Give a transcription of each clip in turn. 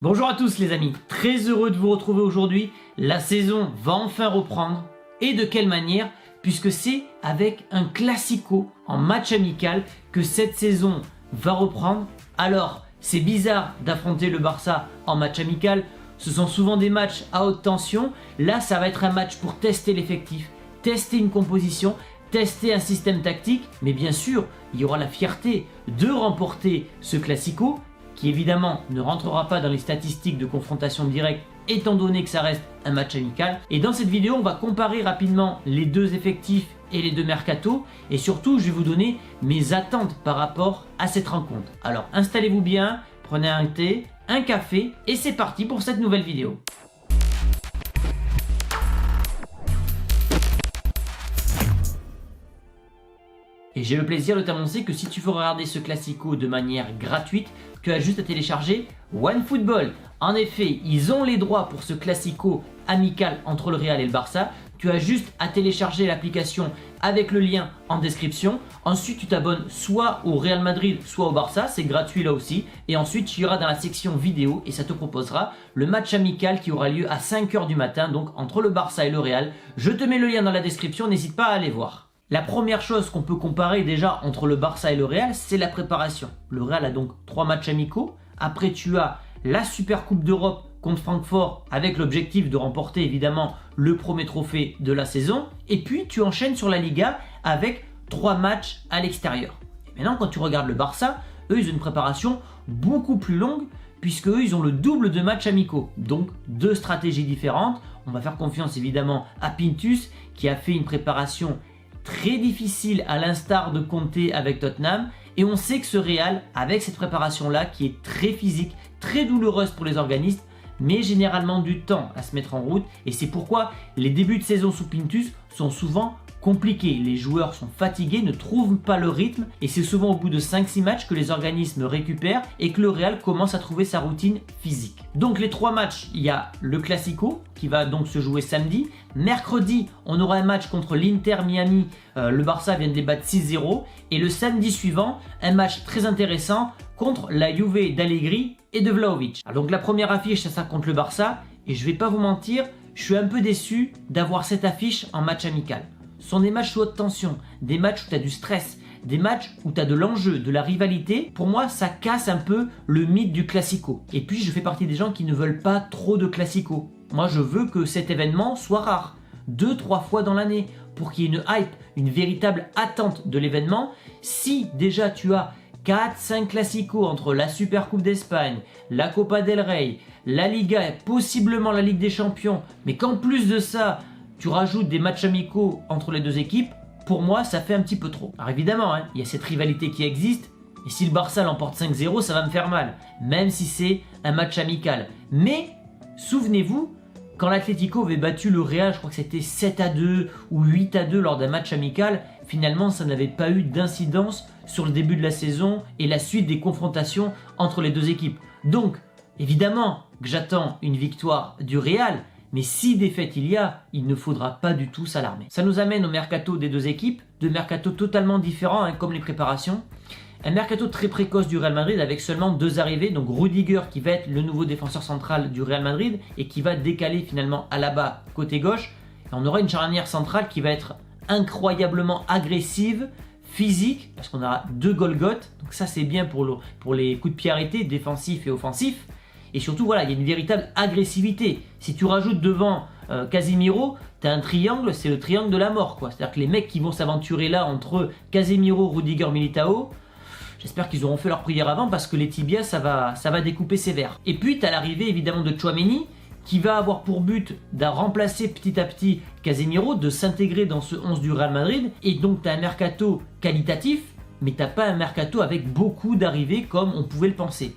Bonjour à tous les amis, très heureux de vous retrouver aujourd'hui. La saison va enfin reprendre. Et de quelle manière? Puisque c'est avec un classico en match amical que cette saison va reprendre. Alors, c'est bizarre d'affronter le Barça en match amical. Ce sont souvent des matchs à haute tension. Là, ça va être un match pour tester l'effectif, tester une composition, tester un système tactique. Mais bien sûr, il y aura la fierté de remporter ce classico, qui évidemment ne rentrera pas dans les statistiques de confrontation directe étant donné que ça reste un match amical. Et dans cette vidéo, on va comparer rapidement les deux effectifs et les deux mercatos, et surtout je vais vous donner mes attentes par rapport à cette rencontre. Alors installez-vous bien, prenez un thé, un café, et c'est parti pour cette nouvelle vidéo. Et j'ai le plaisir de t'annoncer que si tu veux regarder ce classico de manière gratuite, tu as juste à télécharger OneFootball. En effet, ils ont les droits pour ce classico amical entre le Real et le Barça. Tu as juste à télécharger l'application avec le lien en description. Ensuite, tu t'abonnes soit au Real Madrid, soit au Barça. C'est gratuit là aussi. Et ensuite, tu iras dans la section vidéo et ça te proposera le match amical qui aura lieu à 5 h du matin, donc entre le Barça et le Real. Je te mets le lien dans la description, n'hésite pas à aller voir. La première chose qu'on peut comparer déjà entre le Barça et le Real, c'est la préparation. Le Real a donc 3 matchs amicaux. Après, tu as la Super Coupe d'Europe contre Francfort avec l'objectif de remporter évidemment le premier trophée de la saison. Et puis, tu enchaînes sur la Liga avec 3 matchs à l'extérieur. Et maintenant, quand tu regardes le Barça, eux, ils ont une préparation beaucoup plus longue puisque eux, ils ont le double de matchs amicaux. Donc, 2 stratégies différentes. On va faire confiance évidemment à Pintus qui a fait une préparation très difficile à l'instar de Conte avec Tottenham, et on sait que ce Real, avec cette préparation là qui est très physique, très douloureuse pour les organismes, met généralement du temps à se mettre en route, et c'est pourquoi les débuts de saison sous Pintus sont souvent compliqués. Les joueurs sont fatigués, ne trouvent pas le rythme, et c'est souvent au bout de 5-6 matchs que les organismes récupèrent et que le Real commence à trouver sa routine physique. Donc les 3 matchs, il y a le Classico qui va donc se jouer samedi. Mercredi, on aura un match contre l'Inter Miami, le Barça vient de les battre 6-0, et le samedi suivant, un match très intéressant contre la Juve d'Allegri et de Vlahovic. Alors donc la première affiche, c'est ça contre le Barça, et je vais pas vous mentir, je suis un peu déçu d'avoir cette affiche en match amical. Ce sont des matchs sous haute tension, des matchs où tu as du stress, des matchs où tu as de l'enjeu, de la rivalité. Pour moi, ça casse un peu le mythe du classico. Et puis, je fais partie des gens qui ne veulent pas trop de classico. Moi, je veux que cet événement soit rare, 2-3 fois dans l'année, pour qu'il y ait une hype, une véritable attente de l'événement. Si déjà tu as 4-5 classicos entre la Super Coupe d'Espagne, la Copa del Rey, la Liga et possiblement la Ligue des Champions, mais qu'en plus de ça, tu rajoutes des matchs amicaux entre les deux équipes, pour moi ça fait un petit peu trop. Alors évidemment, il y a cette rivalité qui existe, et si le Barça l'emporte 5-0, ça va me faire mal, même si c'est un match amical. Mais, souvenez-vous, quand l'Atlético avait battu le Real, je crois que c'était 7-2 ou 8-2 lors d'un match amical, finalement ça n'avait pas eu d'incidence sur le début de la saison et la suite des confrontations entre les deux équipes. Donc, évidemment que j'attends une victoire du Real, mais si défaite il ne faudra pas du tout s'alarmer. Ça nous amène au mercato des deux équipes, deux mercatos totalement différents comme les préparations. Un mercato très précoce du Real Madrid avec seulement 2 arrivées, donc Rudiger qui va être le nouveau défenseur central du Real Madrid et qui va décaler finalement Alaba côté gauche. Et on aura une charnière centrale qui va être incroyablement agressive, physique, parce qu'on aura 2 Golgoth, donc ça c'est bien pour les coups de pied arrêtés, défensifs et offensifs. Et surtout, voilà, il y a une véritable agressivité. Si tu rajoutes devant Casemiro, tu as un triangle, c'est le triangle de la mort, quoi. C'est-à-dire que les mecs qui vont s'aventurer là entre Casemiro, Rudiger, Militao, j'espère qu'ils auront fait leur prière avant parce que les tibias, ça va découper sévère. Et puis, tu as l'arrivée évidemment de Tchouaméni qui va avoir pour but de remplacer petit à petit Casemiro, de s'intégrer dans ce 11 du Real Madrid. Et donc, tu as un mercato qualitatif, mais tu n'as pas un mercato avec beaucoup d'arrivées comme on pouvait le penser.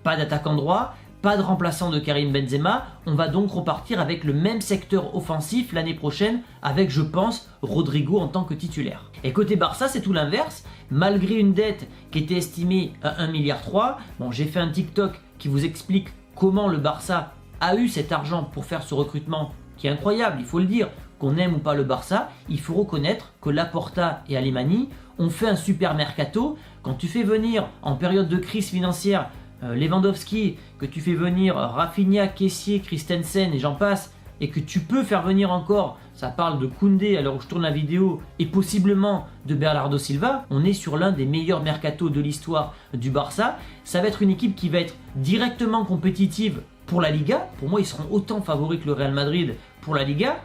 Pas d'attaquant droit, pas de remplaçant de Karim Benzema, on va donc repartir avec le même secteur offensif l'année prochaine avec, je pense, Rodrigo en tant que titulaire. Et côté Barça, c'est tout l'inverse. Malgré une dette qui était estimée à 1,3 milliard, bon, j'ai fait un TikTok qui vous explique comment le Barça a eu cet argent pour faire ce recrutement qui est incroyable, il faut le dire. Qu'on aime ou pas le Barça, il faut reconnaître que Laporta et Alemany ont fait un super mercato. Quand tu fais venir en période de crise financière Lewandowski, que tu fais venir Rafinha, Kessié, Christensen et j'en passe, et que tu peux faire venir encore, ça parle de Koundé à l'heure où je tourne la vidéo, et possiblement de Bernardo Silva, on est sur l'un des meilleurs mercatos de l'histoire du Barça. Ça va être une équipe qui va être directement compétitive pour la Liga. Pour moi, ils seront autant favoris que le Real Madrid pour la Liga.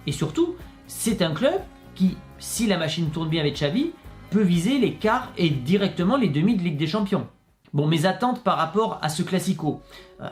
Et surtout, c'est un club qui, si la machine tourne bien avec Xavi, peut viser les quarts et directement les demi de Ligue des Champions. Bon, mes attentes par rapport à ce Classico,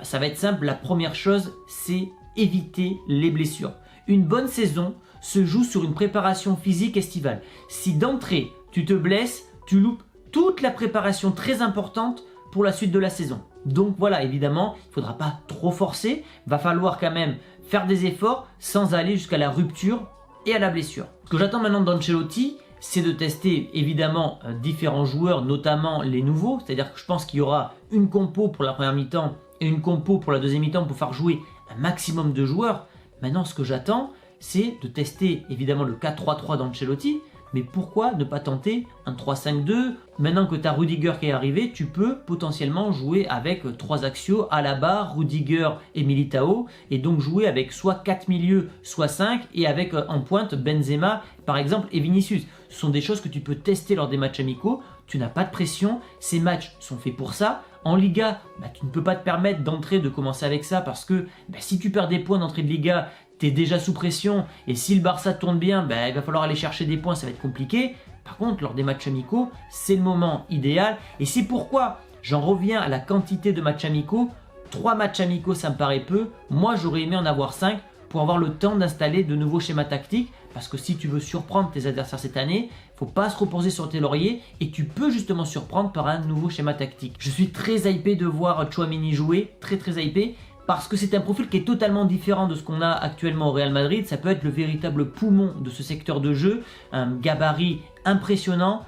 ça va être simple. La première chose, c'est éviter les blessures. Une bonne saison se joue sur une préparation physique estivale. Si d'entrée, tu te blesses, tu loupes toute la préparation très importante pour la suite de la saison. Donc voilà, évidemment, il ne faudra pas trop forcer. Va falloir quand même faire des efforts sans aller jusqu'à la rupture et à la blessure. Ce que j'attends maintenant d'Ancelotti, c'est de tester évidemment différents joueurs, notamment les nouveaux. C'est-à-dire que je pense qu'il y aura une compo pour la première mi-temps et une compo pour la deuxième mi-temps pour faire jouer un maximum de joueurs. Maintenant, ce que j'attends, c'est de tester évidemment le 4-3-3 d'Ancelotti, mais pourquoi ne pas tenter un 3-5-2? Maintenant que tu as Rudiger qui est arrivé, tu peux potentiellement jouer avec 3 axiaux à la barre, Rudiger et Militao, et donc jouer avec soit 4 milieux, soit 5, et avec en pointe Benzema par exemple et Vinicius. Ce sont des choses que tu peux tester lors des matchs amicaux, tu n'as pas de pression, ces matchs sont faits pour ça. En Liga, tu ne peux pas te permettre d'entrer, de commencer avec ça parce que si tu perds des points d'entrée de Liga, tu es déjà sous pression et si le Barça tourne bien, il va falloir aller chercher des points, ça va être compliqué. Par contre, lors des matchs amicaux, c'est le moment idéal et c'est pourquoi j'en reviens à la quantité de matchs amicaux. 3 matchs amicaux, ça me paraît peu. Moi, j'aurais aimé en avoir 5 pour avoir le temps d'installer de nouveaux schémas tactiques parce que si tu veux surprendre tes adversaires cette année, il ne faut pas se reposer sur tes lauriers et tu peux justement surprendre par un nouveau schéma tactique. Je suis très hypé de voir Tchouaméni jouer, très hypé, parce que c'est un profil qui est totalement différent de ce qu'on a actuellement au Real Madrid. Ça peut être le véritable poumon de ce secteur de jeu, un gabarit impressionnant,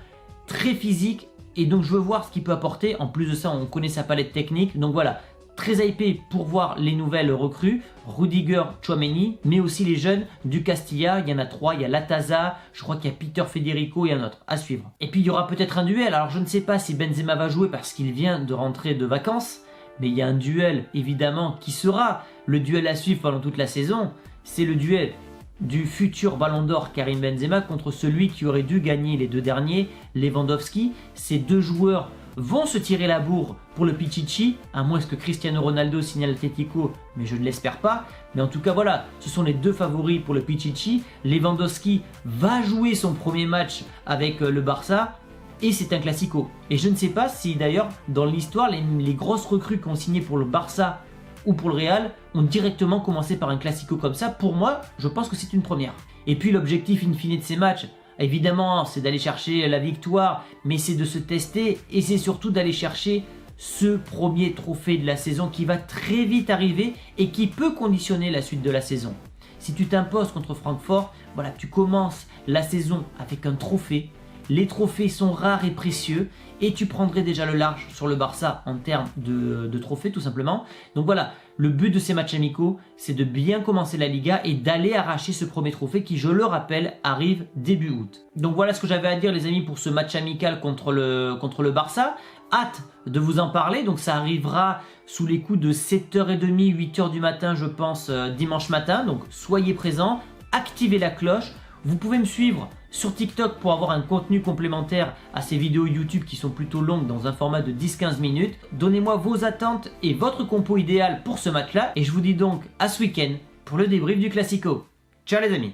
très physique, et donc je veux voir ce qu'il peut apporter. En plus de ça, on connaît sa palette technique, donc voilà. Très hypé pour voir les nouvelles recrues, Rudiger, Tchouaméni, mais aussi les jeunes du Castilla. Il y en a 3, il y a Lataza, je crois qu'il y a Peter Federico et un autre à suivre. Et puis il y aura peut-être un duel, alors je ne sais pas si Benzema va jouer parce qu'il vient de rentrer de vacances, mais il y a un duel évidemment qui sera le duel à suivre pendant toute la saison. C'est le duel du futur Ballon d'Or Karim Benzema contre celui qui aurait dû gagner les 2 derniers, Lewandowski. Ces 2 joueurs vont se tirer la bourre pour le Pichichi, à moins que Cristiano Ronaldo signe à l'Atlético, mais je ne l'espère pas. Mais en tout cas voilà, ce sont les 2 favoris pour le Pichichi. Lewandowski va jouer son premier match avec le Barça et c'est un classico. Et je ne sais pas si d'ailleurs dans l'histoire les grosses recrues qui ont signé pour le Barça ou pour le Real ont directement commencé par un classico comme ça. Pour moi, je pense que c'est une première. Et puis l'objectif in fine de ces matchs, évidemment, c'est d'aller chercher la victoire, mais c'est de se tester et c'est surtout d'aller chercher ce premier trophée de la saison qui va très vite arriver et qui peut conditionner la suite de la saison. Si tu t'imposes contre Francfort, voilà, tu commences la saison avec un trophée. Les trophées sont rares et précieux et tu prendrais déjà le large sur le Barça en termes de trophées tout simplement. Donc voilà, le but de ces matchs amicaux, c'est de bien commencer la Liga et d'aller arracher ce premier trophée qui, je le rappelle, arrive début août. Donc voilà ce que j'avais à dire les amis pour ce match amical contre le Barça. Hâte de vous en parler, donc ça arrivera sous les coups de 7h30, 8h du matin je pense dimanche matin. Donc soyez présents, activez la cloche. Vous pouvez me suivre sur TikTok pour avoir un contenu complémentaire à ces vidéos YouTube qui sont plutôt longues dans un format de 10-15 minutes. Donnez-moi vos attentes et votre compo idéal pour ce match-là. Et je vous dis donc à ce week-end pour le débrief du Classico. Ciao les amis!